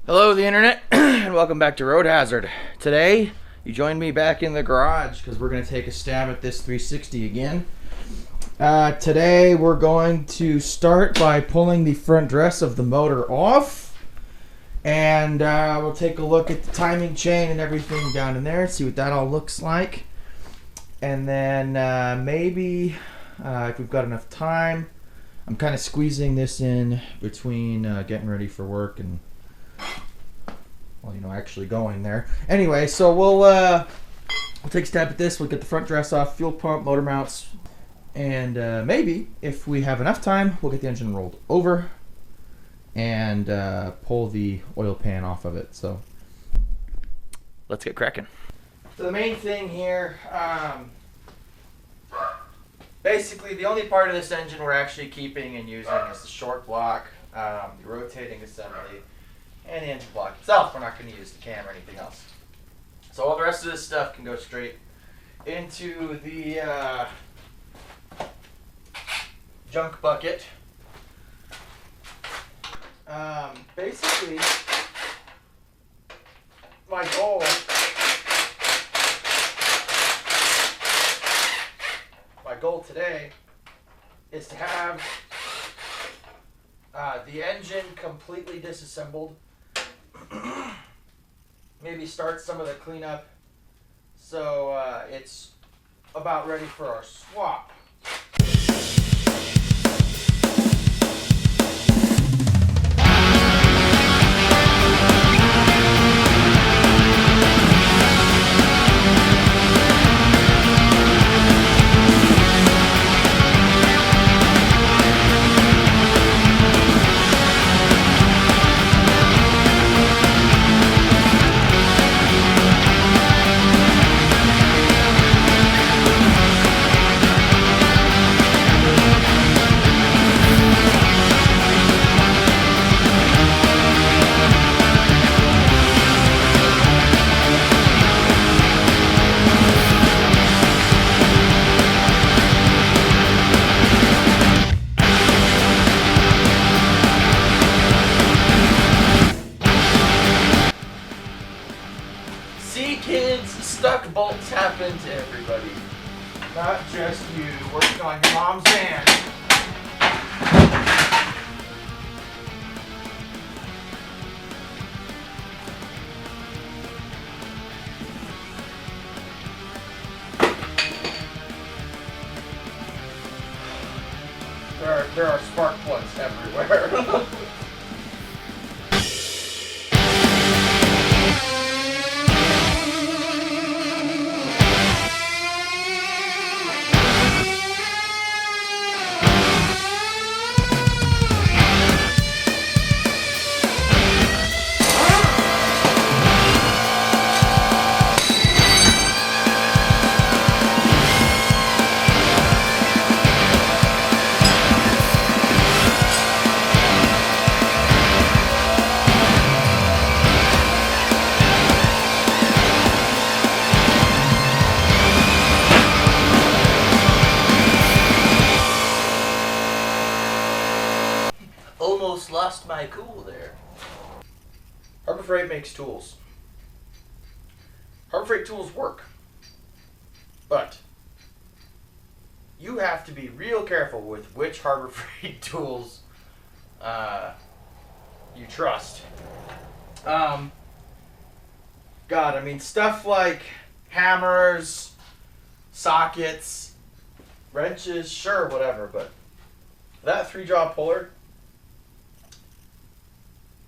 Hello the internet and welcome back to Road Hazard. Today you joined me back in the garage because we're going to take a stab at this 360 again. Today we're going to start by pulling the front dress of the motor off, and we'll take a look at the timing chain and everything down in there, see what that all looks like. And then maybe if we've got enough time, I'm kind of squeezing this in between getting ready for work and, well, you know, actually going there. Anyway, so we'll take a stab at this. We'll get the front dress off, fuel pump, motor mounts, and maybe if we have enough time, we'll get the engine rolled over and pull the oil pan off of it. So let's get cracking. So the main thing here, basically the only part of this engine we're actually keeping and using is the short block, the rotating assembly, and the engine block itself. We're not going to use the cam or anything else. So all the rest of this stuff can go straight into the junk bucket. Basically, my goal today is to have the engine completely disassembled. Maybe start some of the cleanup so it's about ready for our swap. Stuck bolts happen to everybody, not just you working on your mom's van. There are spark plugs everywhere. Almost lost my cool there. Harbor Freight makes tools. Harbor Freight tools work. But you have to be real careful with which Harbor Freight tools you trust. God, I mean, stuff like hammers, sockets, wrenches, sure, whatever, but that 3-jaw puller,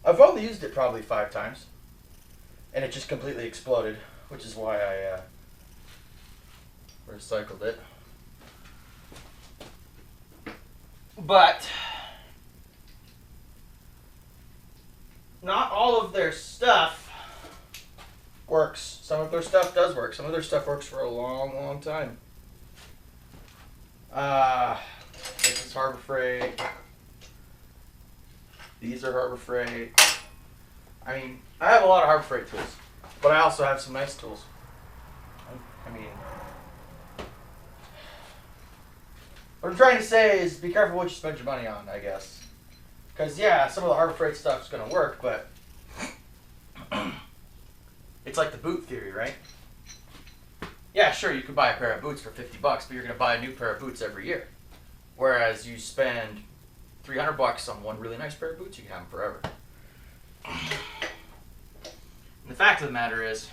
I've only used it probably 5 times, and it just completely exploded, which is why I recycled it. But not all of their stuff works. Some of their stuff does work. Some of their stuff works for a long, long time. This is Harbor Freight. These are Harbor Freight. I mean, I have a lot of Harbor Freight tools, but I also have some nice tools. I mean, I'm trying to say is be careful what you spend your money on, I guess. Because, yeah, some of the Harbor Freight stuff is going to work, but it's like the boot theory, right? Yeah, sure, you could buy a pair of boots for $50, but you're going to buy a new pair of boots every year. Whereas you spend $300 on one really nice pair of boots, you can have them forever. And the fact of the matter is,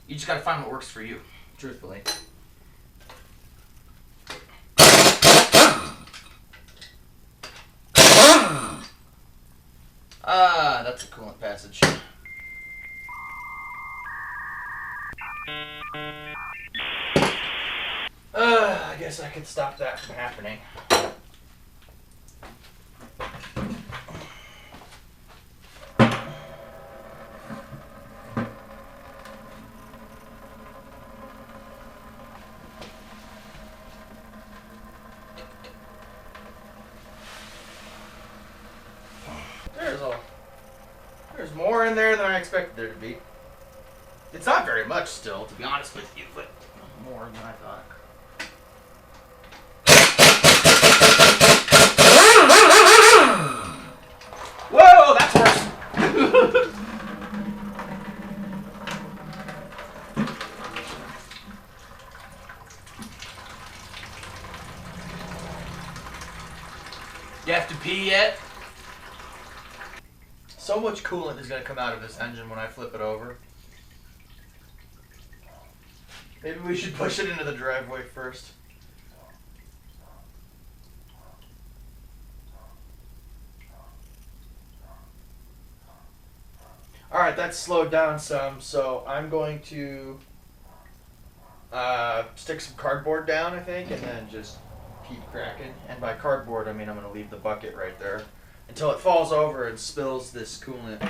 you just got to find what works for you, truthfully. That's a coolant passage. I guess I could stop that from happening. There's more in there than I expected there to be. It's not very much still, to be honest with you, but more than I thought. Whoa, that's worse. You have to pee yet? So much coolant is going to come out of this engine when I flip it over. Maybe we should push it into the driveway first. Alright, that's slowed down some, so I'm going to stick some cardboard down, I think, and then just keep cracking. And by cardboard, I mean I'm going to leave the bucket right there until it falls over and spills this coolant,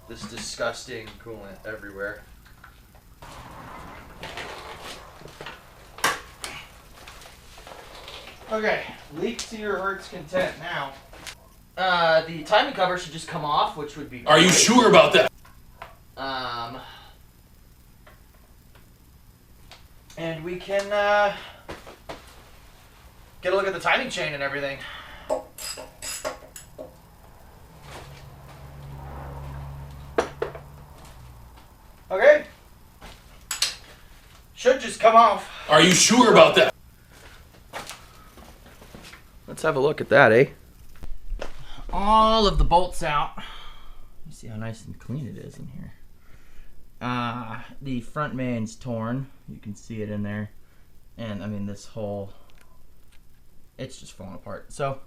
this disgusting coolant everywhere. Okay, leak to your heart's content now. The timing cover should just come off, which would be great. Are you sure about that? And we can get a look at the timing chain and everything. Okay. Should just come off. Are you sure about that? Let's have a look at that, eh? All of the bolts out. You see how nice and clean it is in here. The front main's torn. You can see it in there. And I mean this whole, it's just falling apart. So,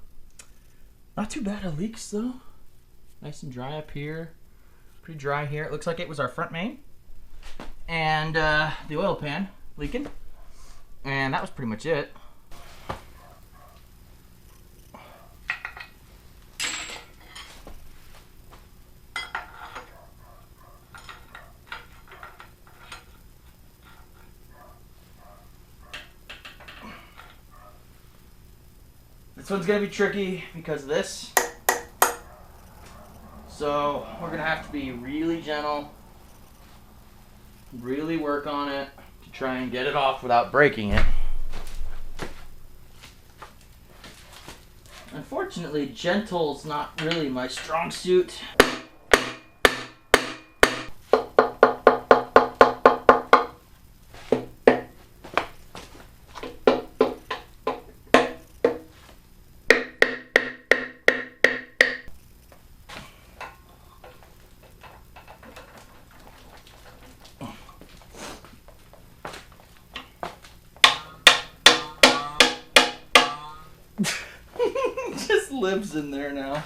not too bad of leaks though. Nice and dry up here. Pretty dry here. It looks like it was our front main. And the oil pan leaking. And that was pretty much it. This one's gonna be tricky because of this. So we're gonna have to be really gentle, really work on it to try and get it off without breaking it. Unfortunately, gentle's not really my strong suit. Just lives in there now.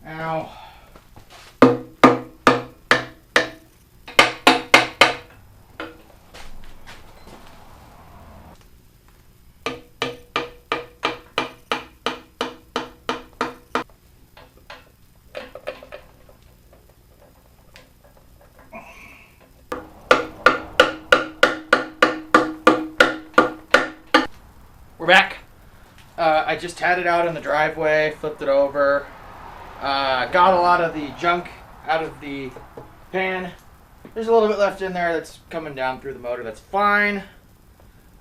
Ow. just had it out in the driveway, flipped it over, got a lot of the junk out of the pan. There's a little bit left in there that's coming down through the motor. That's fine.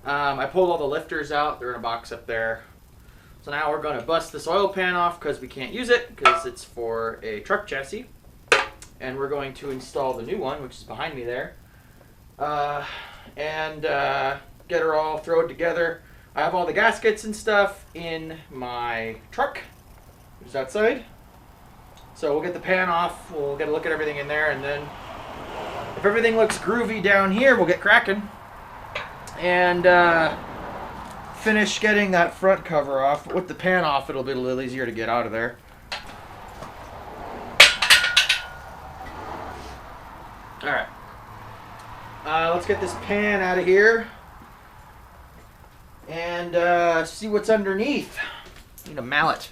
I pulled all the lifters out. They're in a box up there. So now we're going to bust this oil pan off because we can't use it because it's for a truck chassis. And we're going to install the new one, which is behind me there. And get her all thrown together. I have all the gaskets and stuff in my truck, which is outside. So we'll get the pan off. We'll get a look at everything in there, and then if everything looks groovy down here, we'll get cracking and finish getting that front cover off. With the pan off, it'll be a little easier to get out of there. All right. Let's get this pan out of here and see what's underneath. Need a mallet.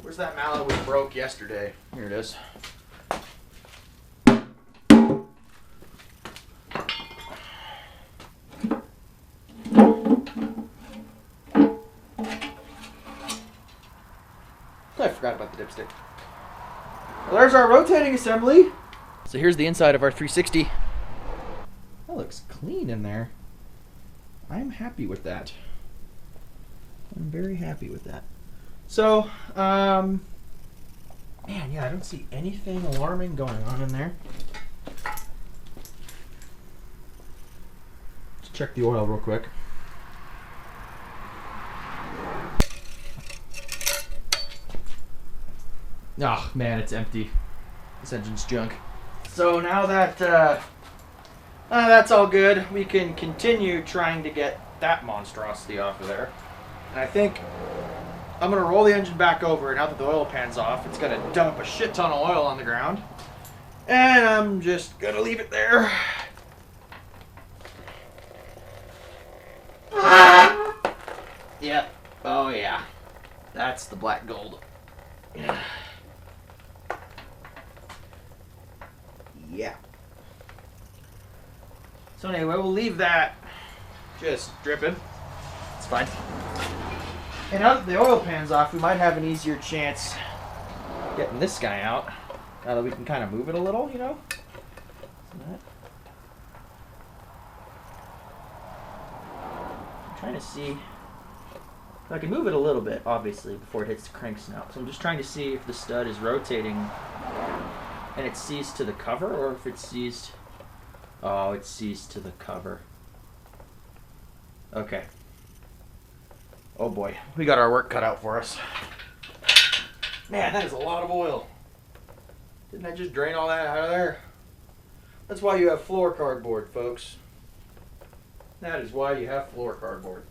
Where's that mallet we broke yesterday? Here it is. I forgot about the dipstick. Well, there's our rotating assembly. So here's the inside of our 360. That looks clean in there. I'm happy with that. I'm very happy with that. So, man, yeah, I don't see anything alarming going on in there. Let's check the oil real quick. Oh, man, it's empty. This engine's junk. So now that that's all good, we can continue trying to get that monstrosity off of there. And I think I'm going to roll the engine back over. Now that the oil pan's off, it's going to dump a shit ton of oil on the ground. And I'm just going to leave it there. Yep. Oh, yeah. That's the black gold. Yeah. So anyway, we'll leave that just dripping. It's fine. And now that the oil pan's off, we might have an easier chance getting this guy out. Now that we can kind of move it a little, you know? I'm trying to see if I can move it a little bit, obviously, before it hits the crank snout. So I'm just trying to see if the stud is rotating and it's seized to the cover, or if it's seized... Oh, it's seized to the cover. Okay. Oh boy, we got our work cut out for us. Man, that is a lot of oil. Didn't I just drain all that out of there? That's why you have floor cardboard, folks. That is why you have floor cardboard.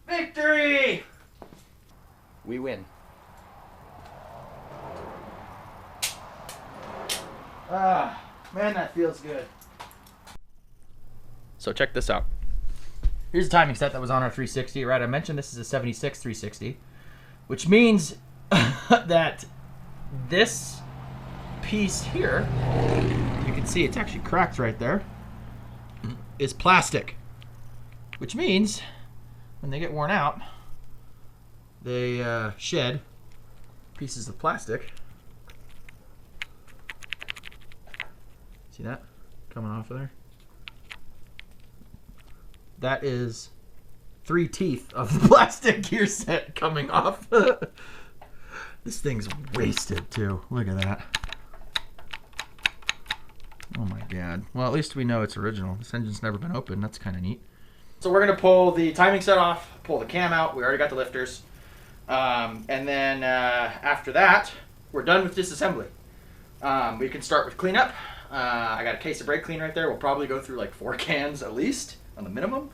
Victory! We win. Ah, man, that feels good. So check this out. Here's a timing set that was on our 360, right? I mentioned this is a 76 360, which means that this piece here, you can see it's actually cracked right there, is plastic, which means when they get worn out, they shed pieces of plastic. See that coming off of there? That is 3 teeth of the plastic gear set coming off. This thing's wasted too. Look at that. Oh my god. Well, at least we know it's original. This engine's never been opened. That's kind of neat. So we're going to pull the timing set off, pull the cam out. We already got the lifters. And then after that, we're done with disassembly. We can start with cleanup. I got a case of brake clean right there. We'll probably go through like 4 cans at least on the minimum.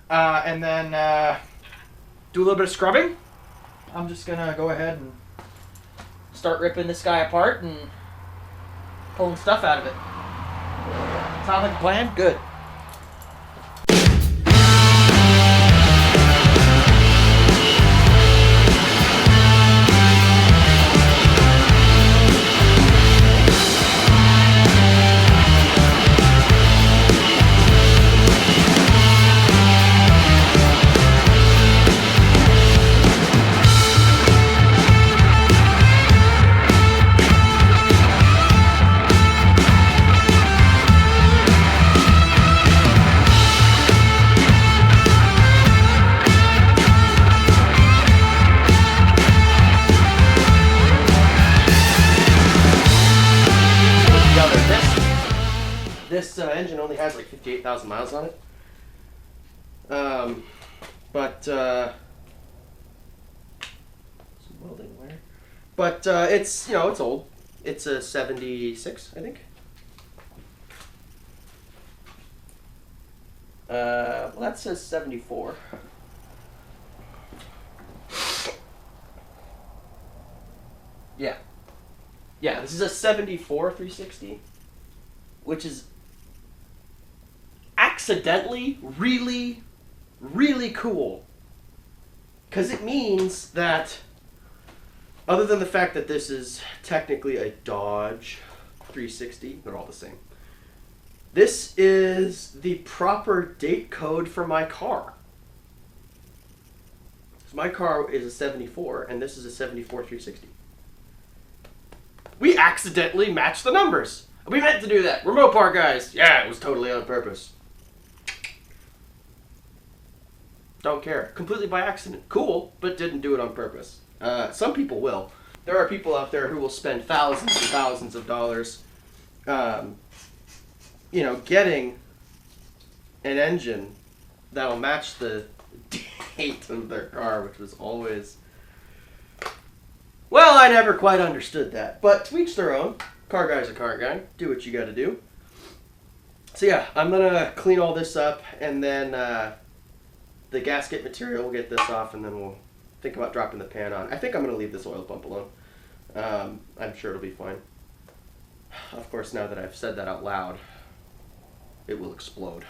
And then do a little bit of scrubbing. I'm just going to go ahead and start ripping this guy apart and pulling stuff out of it. Sound like a plan? Good. This engine only has like 58,000 miles on it. Some welding wear. But it's, you know, it's old. It's a 76, I think. Well, that says 74. Yeah. Yeah, this is a 74 360, which is accidentally really, really cool. Because it means that, other than the fact that this is technically a Dodge 360, they're all the same. This is the proper date code for my car. So my car is a 74, and this is a 74 360. We accidentally matched the numbers. We meant to do that. We're Mopar guys. Yeah, it was totally on purpose. Don't care. Completely by accident. Cool, but didn't do it on purpose. Some people will. There are people out there who will spend thousands and thousands of dollars, getting an engine that'll match the date of their car, which was always... Well, I never quite understood that, but to each their own. Car guy's a car guy. Do what you gotta do. So yeah, I'm gonna clean all this up, and then the gasket material, we'll get this off, and then we'll think about dropping the pan on. I think I'm gonna leave this oil pump alone. I'm sure it'll be fine. Of course, now that I've said that out loud, it will explode.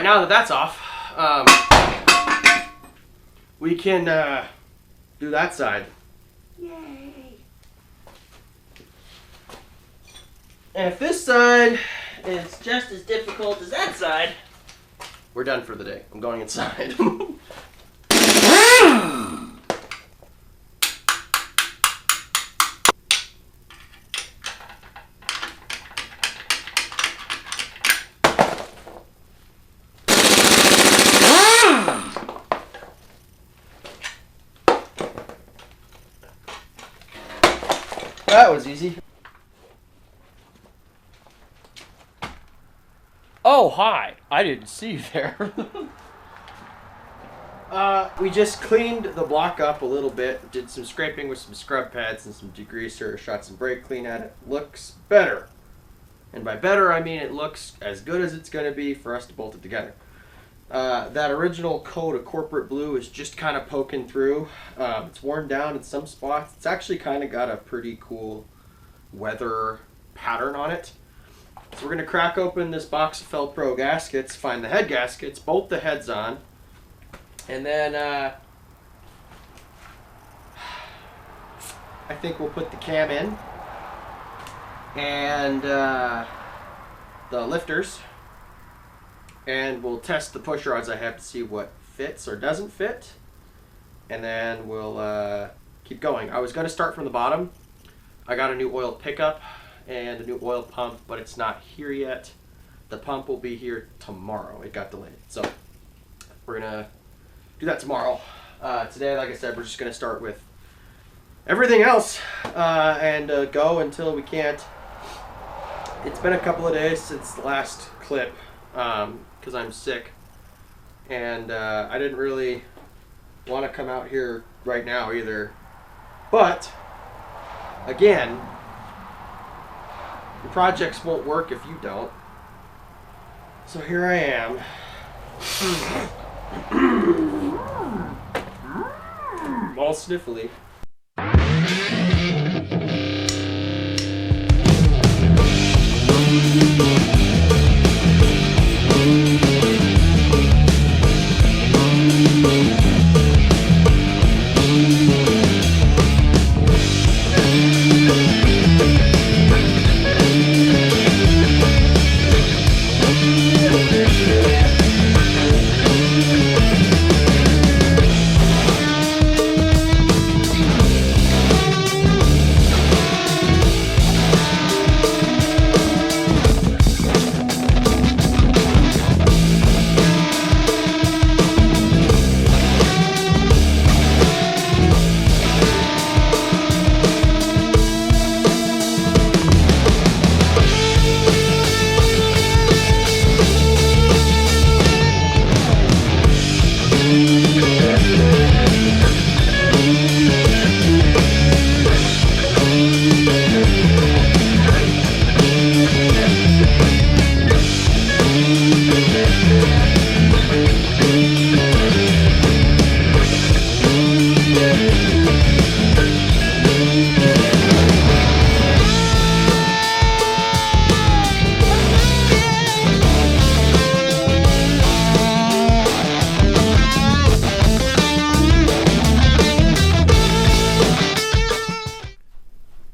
now that that's off, we can do that side. Yay! And if this side is just as difficult as that side, we're done for the day. I'm going inside. That was easy. Oh, hi. I didn't see you there. We just cleaned the block up a little bit, did some scraping with some scrub pads and some degreaser, shot some brake clean at it. Looks better. And by better, I mean it looks as good as it's going to be for us to bolt it together. That original coat of corporate blue is just kind of poking through. It's worn down in some spots. It's actually kind of got a pretty cool weather pattern on it. So we're going to crack open this box of Fel-Pro gaskets, find the head gaskets, bolt the heads on, and then I think we'll put the cam in and the lifters, and we'll test the push rods I have to see what fits or doesn't fit, and then we'll keep going. I was going to start from the bottom. I got a new oil pickup and a new oil pump, but it's not here yet. The pump will be here tomorrow. It got delayed. So we're going to do that tomorrow. Today, like I said, we're just going to start with everything else and go until we can't. It's been a couple of days since the last clip because I'm sick. And I didn't really want to come out here right now either. But, again, the projects won't work if you don't. So here I am. All sniffly.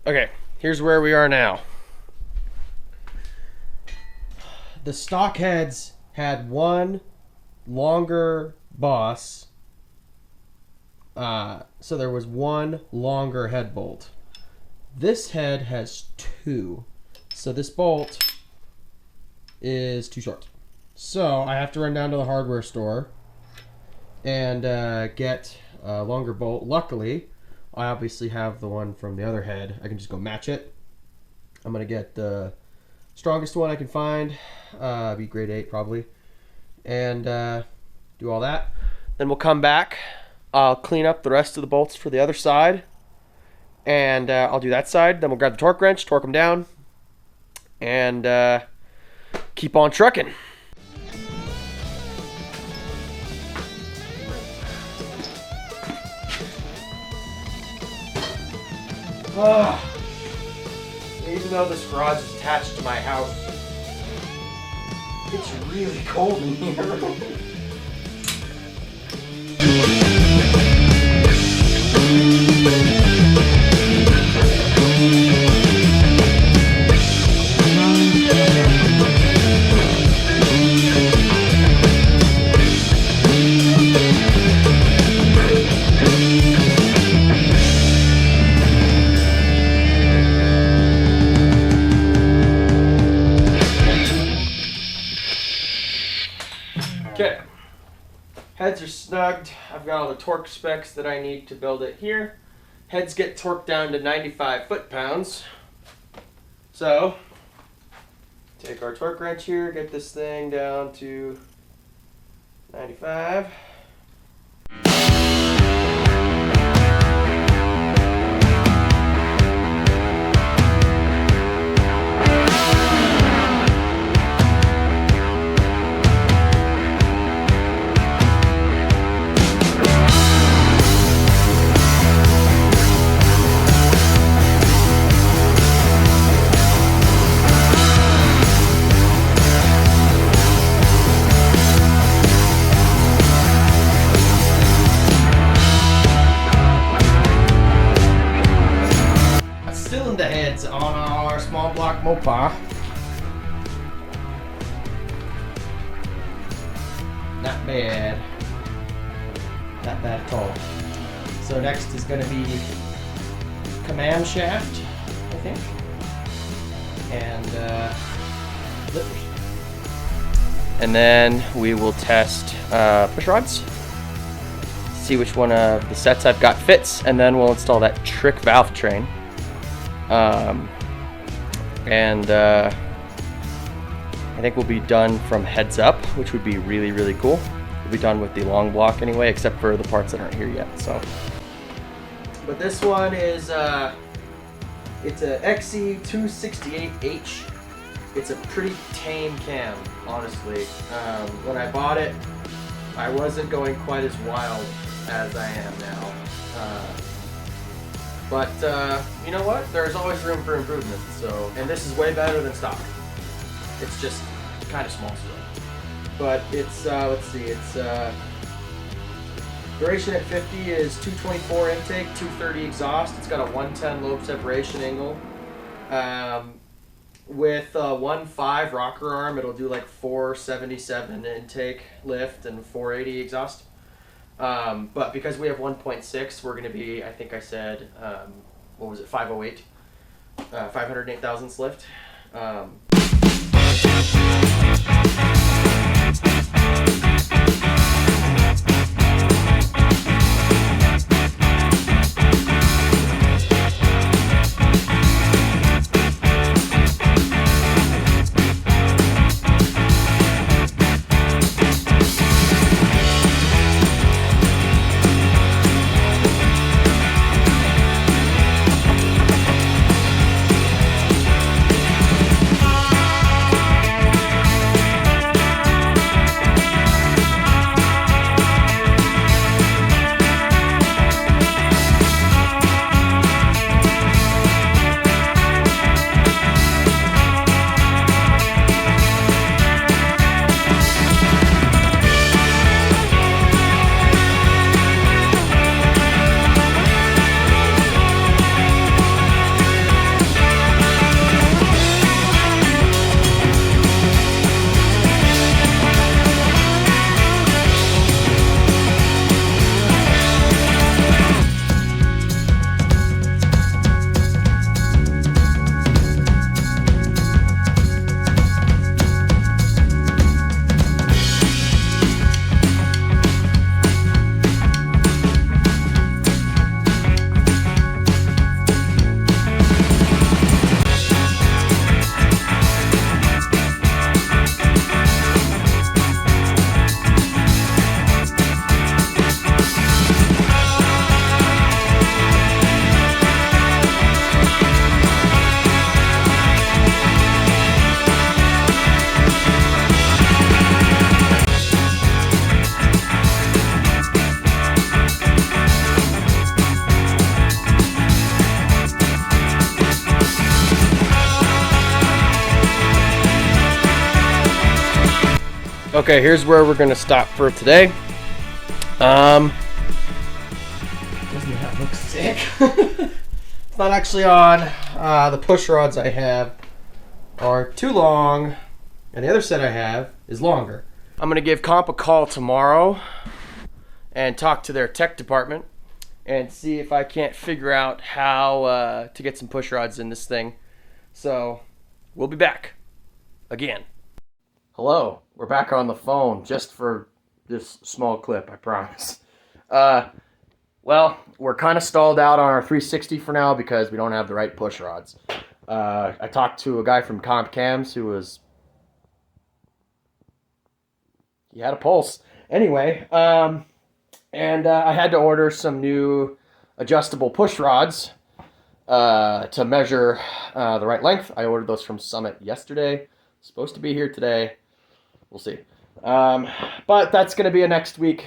Okay, here's where we are now. The stock heads had one longer boss, so there was one longer head bolt. This head has two, so this bolt is too short. So I have to run down to the hardware store and get a longer bolt. Luckily, I obviously have the one from the other head. I can just go match it. I'm going to get the strongest one I can find. Be grade 8 probably. And do all that. Then we'll come back. I'll clean up the rest of the bolts for the other side. And I'll do that side. Then we'll grab the torque wrench, torque them down. And keep on trucking. Even though this garage is attached to my house, It's really cold in here. Okay, heads are snugged. I've got all the torque specs that I need to build it here. Heads get torqued down to 95 foot-pounds. So, take our torque wrench here, get this thing down to 95. Cylinder heads on our small block Mopar. Not bad. Not bad at all. So next is going to be command shaft, I think, and lifters. And then we will test push rods. See which one of the sets I've got fits, and then we'll install that trick valve train. I think we'll be done from heads up, which would be really, really cool. We'll be done with the long block anyway, except for the parts that aren't here yet. So, but this one is it's a XE268H. It's a pretty tame cam, honestly. When I bought it, I wasn't going quite as wild as I am now. But you know what? There's always room for improvement. So, and this is way better than stock. It's just kind of small still. But it's let's see, it's duration at 50 is 224 intake, 230 exhaust. It's got a 110 lobe separation angle. With 1.5 rocker arm, it'll do like 477 intake lift and 480 exhaust. But because we have 1.6, we're going to be, I think I said, what was it, 508, 508 thousandths lift. Okay, here's where we're gonna stop for today. Doesn't that look sick? It's not actually on. The push rods I have are too long, and the other set I have is longer. I'm gonna give Comp a call tomorrow and talk to their tech department and see if I can't figure out how to get some push rods in this thing. So we'll be back again. Hello, we're back on the phone just for this small clip, I promise. Well, we're kind of stalled out on our 360 for now because we don't have the right push rods. I talked to a guy from Comp Cams who was... he had a pulse. Anyway, and I had to order some new adjustable push rods to measure the right length. I ordered those from Summit yesterday. Supposed to be here today. We'll see. But that's going to be a next week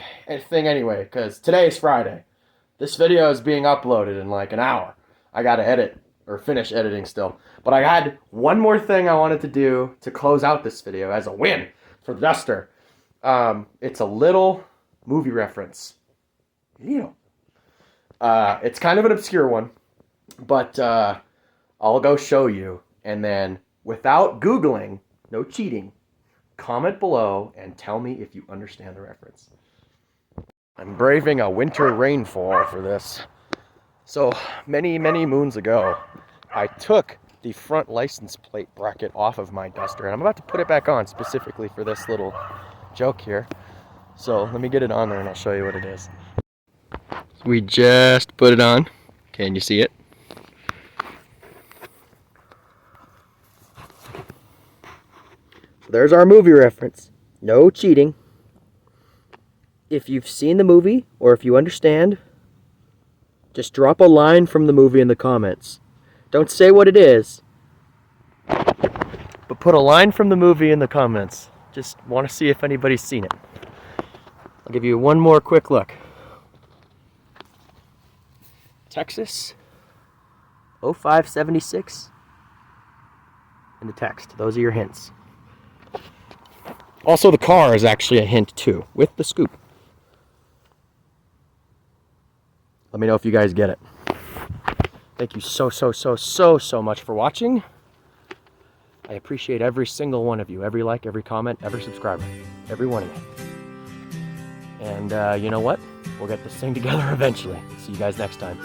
thing anyway, because today is Friday. This video is being uploaded in like an hour. I got to edit, or finish editing still. But I had one more thing I wanted to do to close out this video as a win for the Duster. It's a little movie reference. It's kind of an obscure one, but I'll go show you. And then, without Googling, no cheating, comment below and tell me if you understand the reference. I'm braving a winter rainfall for this. So, many moons ago, I took the front license plate bracket off of my Duster, and I'm about to put it back on specifically for this little joke here. So, let me get it on there and I'll show you what it is. We just put it on. Can you see it? There's our movie reference. No cheating. If you've seen the movie, or if you understand, just drop a line from the movie in the comments. Don't say what it is, but put a line from the movie in the comments. Just want to see if anybody's seen it. I'll give you one more quick look. Texas, 0576, in the text. Those are your hints. Also, the car is actually a hint too, with the scoop. Let me know if you guys get it. Thank you so much for watching. I appreciate every single one of you. Every like, every comment, every subscriber. Every one of you. And you know what? We'll get this thing together eventually. See you guys next time.